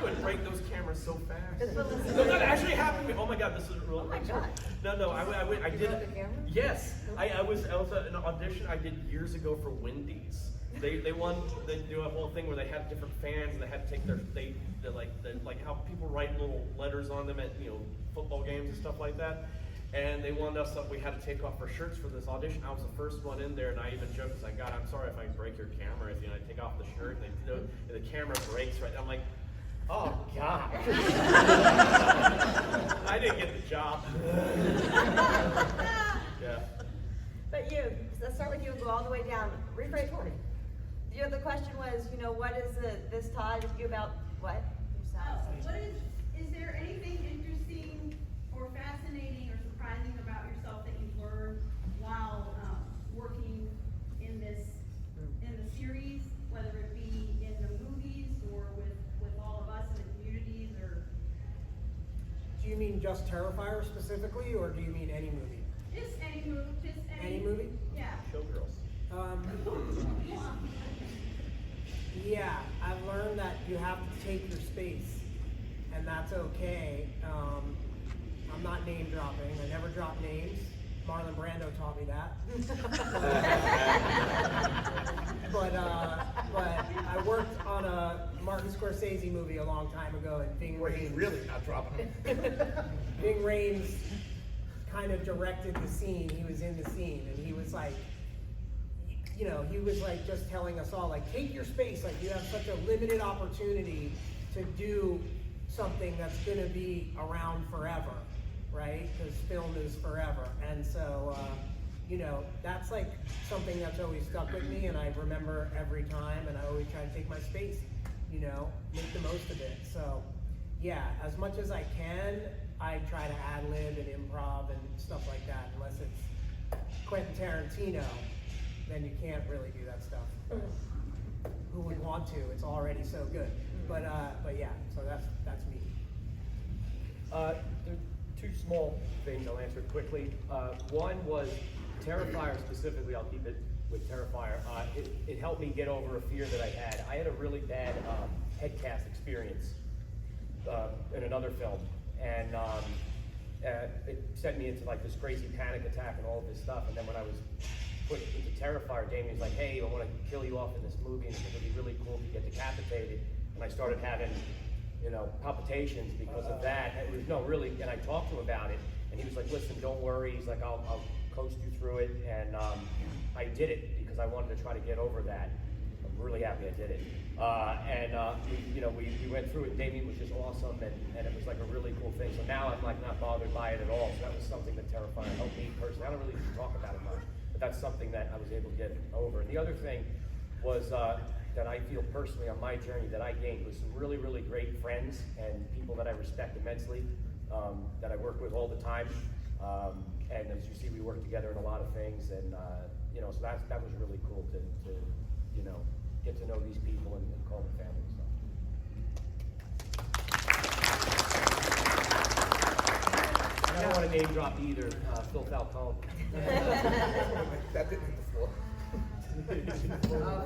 would break those cameras so fast. No, that actually happened to me. Oh my God, this is real. Oh my God. No, I did. Yes, I was at an audition I did years ago for Wendy's. They do a whole thing where they had different fans, and they had to take like how people write little letters on them at football games and stuff like that. And they wanted us we had to take off our shirts for this audition. I was the first one in there, and I even joked, like, God, I'm sorry if I break your camera. If I take off the shirt, and the camera breaks right now. I'm like, oh God. I didn't get the job. Yeah. But you, let's start with you and go all the way down. Rephrase for me. The question was, what is this taught you about what? Yourself. Is there anything interesting or fascinating or surprising about yourself that you've learned while working in the series, whether it be in the movies or with all of us in the communities, or? Do you mean just Terrifier specifically, or do you mean any movie? Just any movie. Any movie? Yeah. Showgirls. Yeah, I've learned that you have to take your space, and that's okay. I'm not name dropping. I never drop names. Marlon Brando taught me that. But I worked on a Martin Scorsese movie a long time ago, and Ving Rhames. He's really not dropping them. Ving Rhames kind of directed the scene. He was in the scene, and he was like, he was like just telling us all, like, take your space. Like, you have such a limited opportunity to do something that's going to be around forever, right? Because film is forever. And so, that's like something that's always stuck with me, and I remember every time, and I always try to take my space, make the most of it. So, yeah, as much as I can, I try to ad-lib and improv and stuff like that, unless it's Quentin Tarantino. Then you can't really do that stuff. Who would want to? It's already so good. But yeah, so that's me. There are two small things I'll answer quickly. One was Terrifier specifically. I'll keep it with Terrifier. It helped me get over a fear that I had. I had a really bad head cast experience in another film, and it sent me into like this crazy panic attack and all of this stuff. And then when I was put into Terrifier, Damien's like, hey, I want to kill you off in this movie, and I think it'd be really cool if you get decapitated. And I started having, you know, palpitations because of that. And it was, no, really, and I talked to him about it, and he was like, listen, don't worry. He's like, I'll coach you through it. And I did it because I wanted to try to get over that. I'm really happy I did it. We went through it. Damien was just awesome, and it was like a really cool thing. So now I'm like not bothered by it at all. So that was something that Terrifier helped me personally. I don't really talk about it much, but that's something that I was able to get over. And the other thing was that I feel personally on my journey that I gained was some really, really great friends and people that I respect immensely, that I work with all the time. And as you see, we work together in a lot of things, and so that was really cool to get to know these people and call them family. I don't want to name drop either, Phil Falcone. That didn't hit the floor.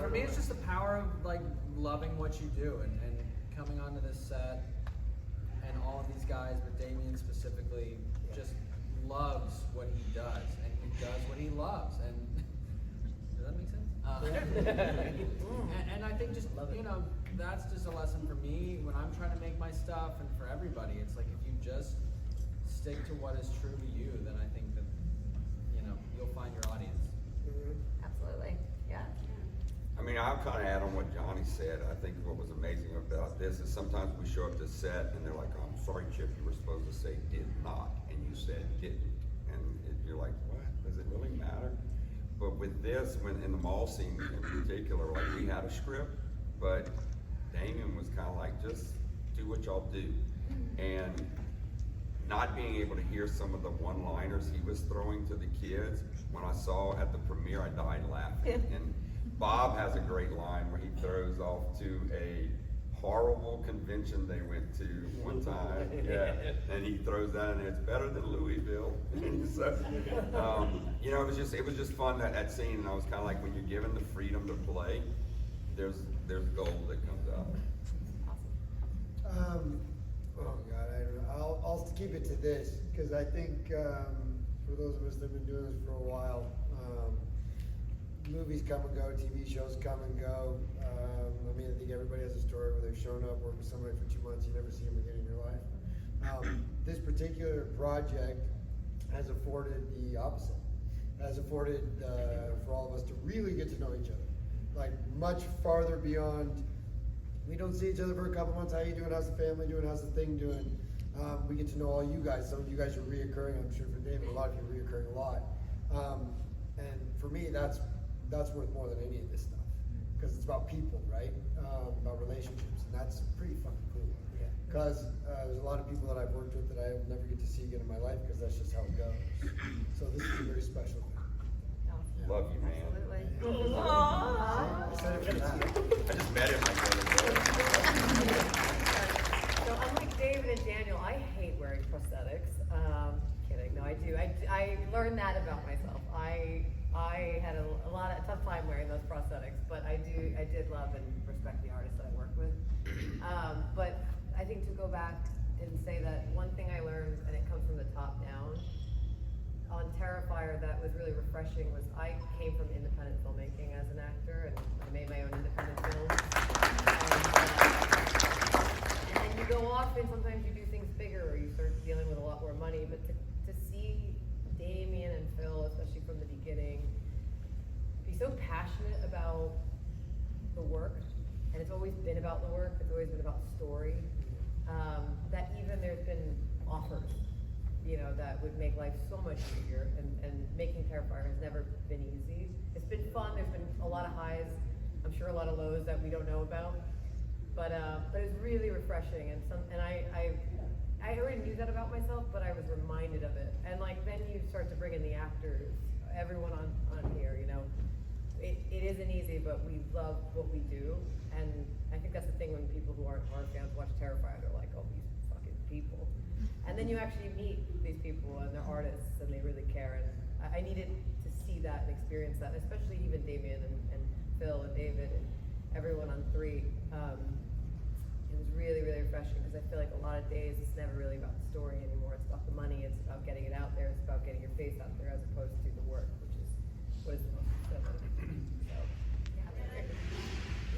For me, it's just the power of like loving what you do and coming onto this set, and all of these guys, but Damien specifically, just loves what he does, and he does what he loves. And does that make sense? And I think just that's just a lesson for me when I'm trying to make my stuff, and for everybody. It's like if you just stick to what is true to you, then I think that you'll find your audience. Absolutely, yeah. I mean, I'll kind of add on what Johnny said. I think what was amazing about this is sometimes we show up to set and they're like, oh, I'm sorry, Chip, you were supposed to say did not, and you said didn't. And you're like, what? Does it really matter? But with this, when in the mall scene in particular, like we had a script, but Damien was kind of like, just do what y'all do. And not being able to hear some of the one-liners he was throwing to the kids, when I saw at the premiere, I died laughing. And Bob has a great line where he throws off to a horrible convention they went to one time. Yeah, and he throws that in there. It's better than Louisville. So, it was just fun that scene. And I was kind of like, when you're given the freedom to play, there's gold that comes out. Oh God, I don't know. I'll keep it to this because I think for those of us that have been doing this for a while, movies come and go, TV shows come and go. I think everybody has a story where they've shown up, worked with somebody for 2 months, you never see them again in your life. This particular project has afforded the opposite. Has afforded for all of us to really get to know each other, like much farther beyond. We don't see each other for a couple months. How you doing? How's the family doing? How's the thing doing? We get to know all you guys. Some of you guys are reoccurring. I'm sure for David, a lot of you are reoccurring a lot. And for me, that's worth more than any of this stuff because it's about people, right? About relationships, and that's pretty fucking cool. Because there's a lot of people that I've worked with that I will never get to see again in my life because that's just how it goes. So this is a very special thing. Yeah. Love you, man. Absolutely. I said it for that. I just met him like So unlike David and Daniel, I hate wearing prosthetics. Kidding, no, I do. I learned that about myself. I had a tough time wearing those prosthetics, but I did love and respect the artists that I work with. But I think to go back and say that one thing I learned, and it comes from the top down, on Terrifier that was really refreshing was I came from independent filmmaking as an actor, and I made my own independent films. And then you go off and sometimes you do things bigger or you start dealing with a lot more money, but to see Damien and Phil, especially from the beginning, be so passionate about the work, and it's always been about the work, it's always been about story, that even there's been offers that would make life so much easier, and making Terrifier has never been easy. It's been fun, there's been a lot of highs, I'm sure a lot of lows that we don't know about, but it's really refreshing, and I already knew that about myself, but I was reminded of it, and then you start to bring in the actors, everyone on here, it isn't easy, but we love what we do, and I think that's the thing when people who aren't horror fans watch Terrifier, they're like, oh, these fucking people. And then you actually meet these people and they're artists and they really care, and I needed to see that and experience that, especially even Damien and Phil and David and everyone on 3. was really, really refreshing because I feel like a lot of days it's never really about the story anymore. It's about the money. It's about getting it out there. It's about getting your face out there as opposed to the work, which is what is the most fulfilling. So,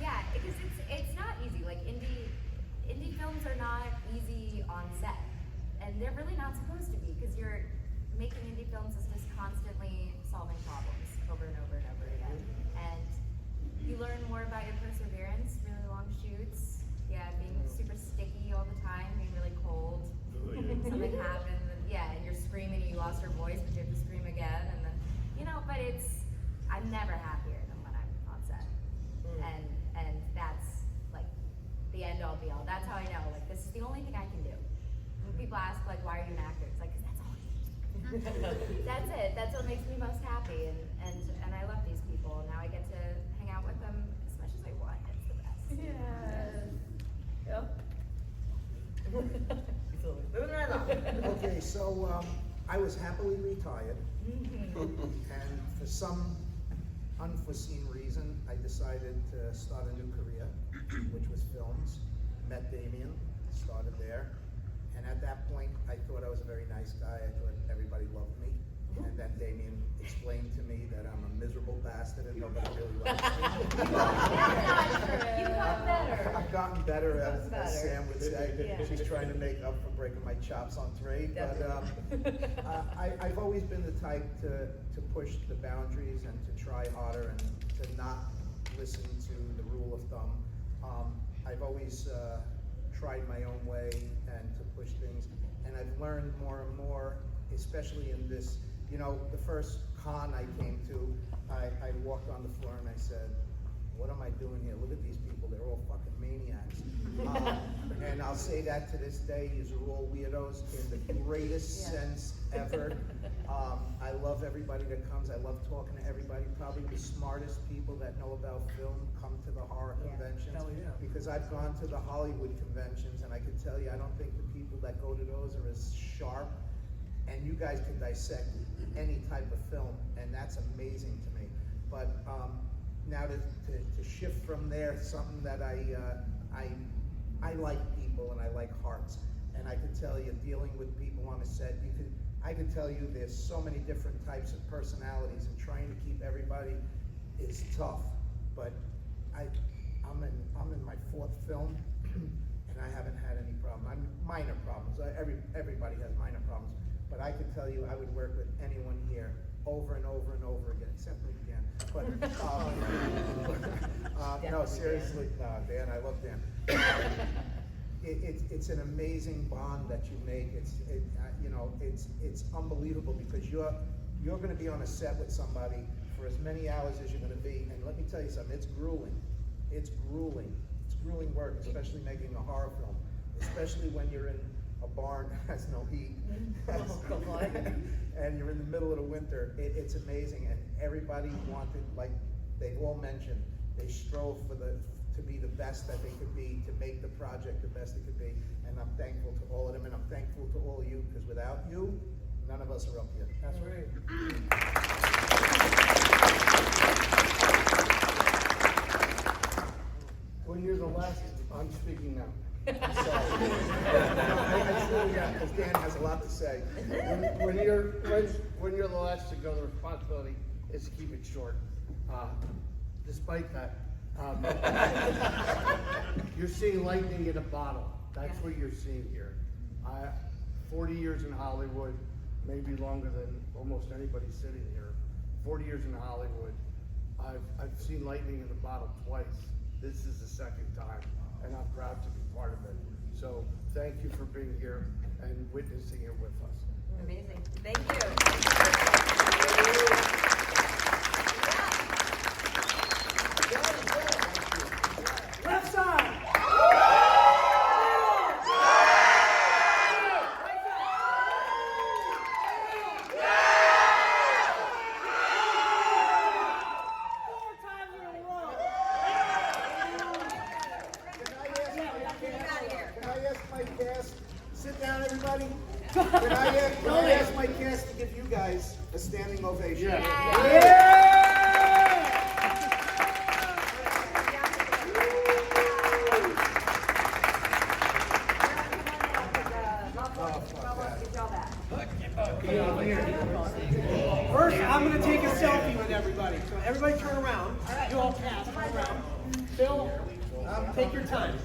Yeah, because it's not easy. Like indie films are not easy on set, and they're really not supposed to be, because you're making indie films is just constantly solving problems over and over and over again. And you learn more about your perseverance, really long shoots, being super sticky all the time, being really cold. Something happens, and and you're screaming and you lost your voice, but you have to scream again, and then but I'm never happier than when I'm on set. And that's like the end all be all. That's how I know, like, this is the only thing I can do. When people ask, like, why are you an actor? It's like, 'cause that's all I can do. That's it. That's what makes me most happy. And I love these people. Now I get to hang out with them as much as I want. It's the best. Yes. Yep. Moving right along. Okay, so I was happily retired, and for some unforeseen reason, I decided to start a new career, which was films. Met Damien, started there, and at that point, I thought I was a very nice guy. I thought everybody loved me, and then Damien explained to me that I'm a miserable bastard and nobody really likes me. You've gotten better. I've gotten better, as Better. Sam would say. Yeah. She's trying to make up for breaking my chops on trade, but I've always been the type to push the boundaries and to try harder and to not listen to the rule of thumb. I've always tried my own way and to push things, and I've learned more and more, especially in this, the first con I came to, I walked on the floor and I said, what am I doing here? Look at these people, they're all fucking maniacs. And I'll say that to this day, these are all weirdos in the greatest sense ever. I love everybody that comes, I love talking to everybody. Probably the smartest people that know about film come to the horror conventions. Because I've gone to the Hollywood conventions, and I can tell you, I don't think the people that go to those are as sharp, and you guys can dissect any type of film, and that's amazing to me. But now to shift from there, something that I like people and I like hearts, and I can tell you, dealing with people on a set, I can tell you there's so many different types of personalities, and trying to keep everybody is tough. But I'm in my 4th film, and I haven't had any problem. Minor problems. Everybody has minor problems. But I can tell you, I would work with anyone here over and over and over again, except me, Dan. But no, seriously, Dan, I love Dan. It's an amazing bond that you make. It's unbelievable, because you're going to be on a set with somebody for as many hours as you're going to be, and let me tell you something. It's grueling. It's grueling. It's grueling work, especially making a horror film, especially when you're in a barn that has no heat, and you're in the middle of the winter. It's amazing, and everybody wanted, like they've all mentioned, they strove to be the best that they could be, to make the project the best it could be, and I'm thankful to all of them, and I'm thankful to all of you, because without you, none of us are up here. That's right. When you're the last, I'm speaking now. I'm sorry. I truly am, because Dan has a lot to say. When you're the last to go, the responsibility is to keep it short. Despite that, you're seeing lightning in a bottle. That's what you're seeing here. 40 years in Hollywood, maybe longer than almost anybody sitting here. 40 years in Hollywood, I've seen lightning in a bottle twice. This is the second time, and I'm proud to be part of it. So thank you for being here and witnessing it with us. Amazing. Thank you. Left side. Sit down, everybody. Can I ask my cast to give you guys a standing ovation? happy with everybody. So everybody turn around. You all pass, turn around. Phil, take your time.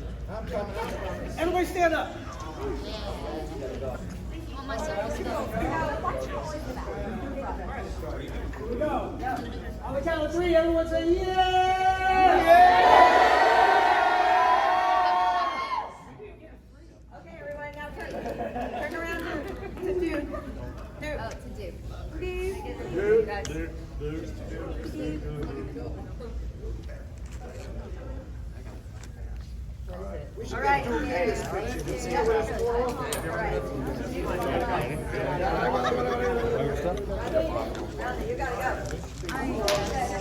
Everybody stand up. Here we go. On the count of 3, everyone say yeah! Okay, everybody, now turn around to do. Oh, to do. All right. You gotta go.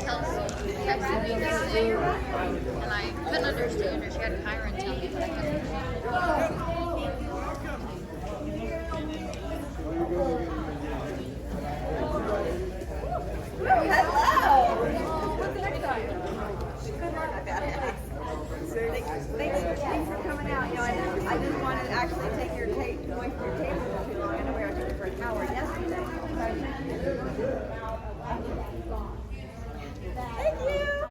Kelsey texted me this thing, and I couldn't understand her. She had Kyron tell me, but I couldn't.